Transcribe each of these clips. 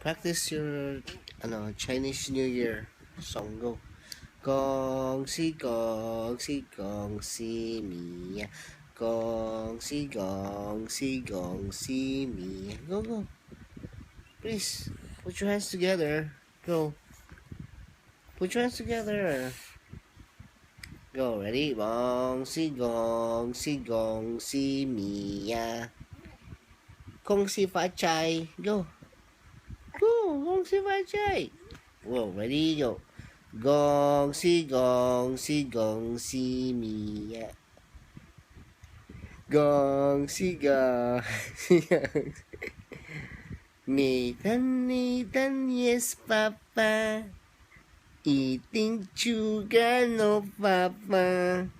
Practice your Chinese New Year song. Go. Gong si gong si gong si mi. Gong si gong si gong si mi. Go, go. Please, put your hands together. Go. Put your hands together. Go, ready? Gong si mi ya. Gong si fa chai. Go. Go, gong si fa chai. Whoa, ready? Go. Gong si mi ya. Gong si gong si gong. Ni tan yes papa. Eating sugar no papa.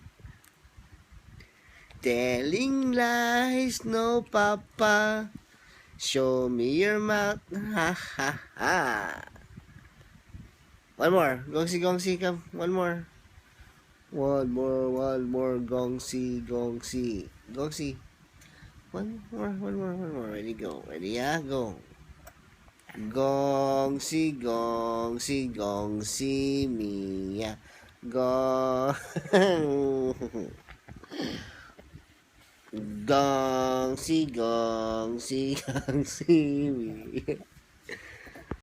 Telling lies no papa. Show me your mouth, ha ha ha. One more, gongsi, come. One more, gongsi. One more. Ready, go. Ready, yeah, go. Gongsi, mi, yeah. Gong. Gongsi, mi.